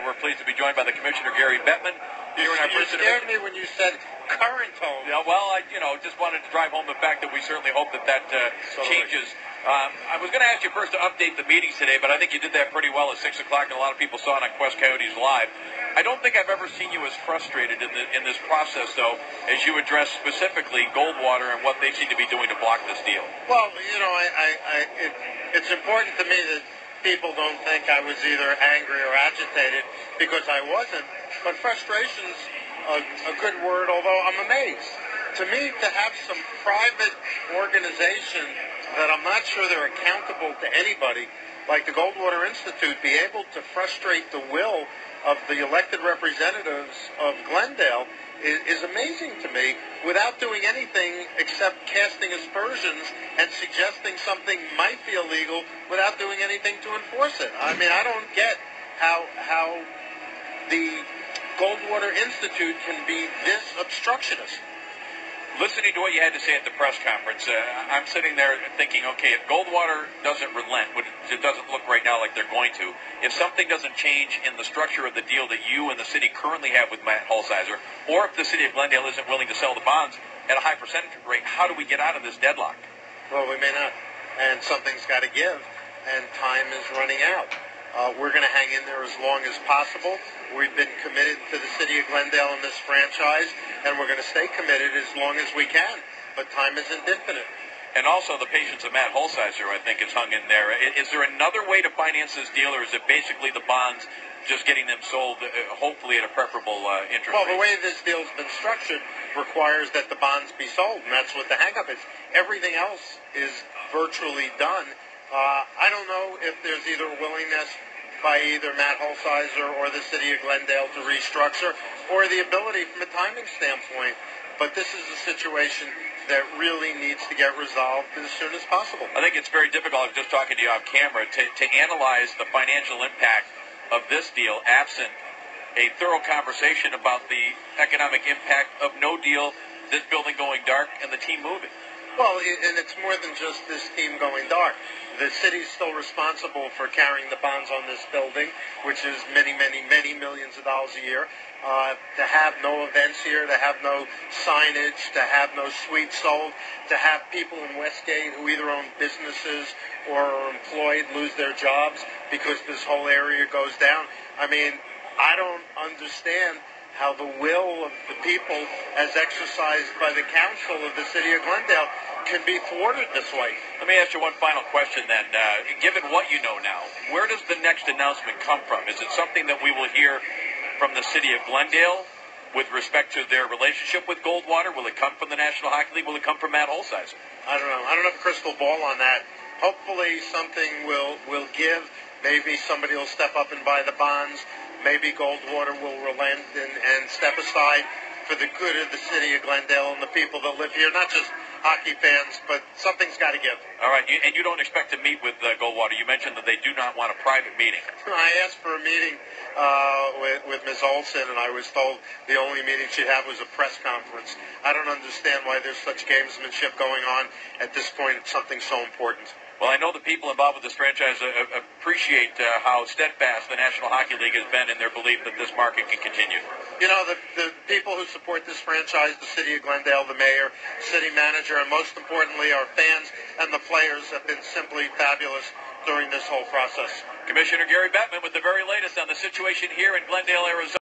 We're pleased to be joined by the Commissioner, Gary Bettman. You scared me when you said current home. Yeah, well, I just wanted to drive home the fact that we certainly hope that changes. I was going to ask you first to update the meetings today, but I think you did that pretty well at 6 o'clock, and a lot of people saw it on Quest Coyotes Live. I don't think I've ever seen you as frustrated in this process, though, as you address specifically Goldwater and what they seem to be doing to block this deal. Well, it's important to me that people don't think I was either angry or agitated, because I wasn't. But frustration's a good word, although I'm amazed. To me, to have some private organization that I'm not sure they're accountable to anybody, like the Goldwater Institute, be able to frustrate the will of the elected representatives of Glendale is amazing to me, without doing anything except casting aspersions and suggesting something might be illegal without doing anything to enforce it. I mean, I don't get how the Goldwater Institute can be this obstructionist. Listening to what you had to say at the press conference, I'm sitting there thinking, okay, if Goldwater doesn't relent, which it doesn't look right now like they're going to, if something doesn't change in the structure of the deal that you and the city currently have with Matt Holsizer, or if the city of Glendale isn't willing to sell the bonds at a high percentage rate, how do we get out of this deadlock? Well, we may not, and something's got to give, and time is running out. We're going to hang in there as long as possible. We've been committed to the city of Glendale in this franchise, and we're going to stay committed as long as we can. But time isn't infinite. And also the patience of Matt Holsizer, I think, is hung in there. Is there another way to finance this deal, or is it basically the bonds just getting them sold, hopefully at a preferable interest rate? Well, the way this deal's been structured requires that the bonds be sold, and that's what the hang-up is. Everything else is virtually done. I don't know if there's either willingness by either Matt Holsizer or the city of Glendale to restructure, or the ability from a timing standpoint. But this is a situation that really needs to get resolved as soon as possible. I think it's very difficult, I was just talking to you off camera, to analyze the financial impact of this deal absent a thorough conversation about the economic impact of no deal, this building going dark, and the team moving. Well, and it's more than just this team going dark. The city's still responsible for carrying the bonds on this building, which is many, many, many millions of dollars a year. To have no events here, to have no signage, to have no suites sold, to have people in Westgate who either own businesses or are employed lose their jobs because this whole area goes down. I mean, I don't understand how the will of the people, as exercised by the council of the city of Glendale, can be thwarted this way. Let me ask you one final question then. Given what you know now, where does the next announcement come from? Is it something that we will hear from the city of Glendale with respect to their relationship with Goldwater? Will it come from the National Hockey League? Will it come from Matt Holsizer? I don't know. I don't have a crystal ball on that. Hopefully something will give. Maybe somebody will step up and buy the bonds. Maybe Goldwater will relent and step aside for the good of the city of Glendale and the people that live here, not just hockey fans, but something's got to give. All right, and you don't expect to meet with Goldwater. You mentioned that they do not want a private meeting. I asked for a meeting with Ms. Olson, and I was told the only meeting she'd have was a press conference. I don't understand why there's such gamesmanship going on at this point. It's something so important. Well, I know the people involved with this franchise appreciate how steadfast the National Hockey League has been in their belief that this market can continue. You know, the people who support this franchise, the city of Glendale, the mayor, city manager, and most importantly our fans and the players have been simply fabulous during this whole process. Commissioner Gary Bettman with the very latest on the situation here in Glendale, Arizona.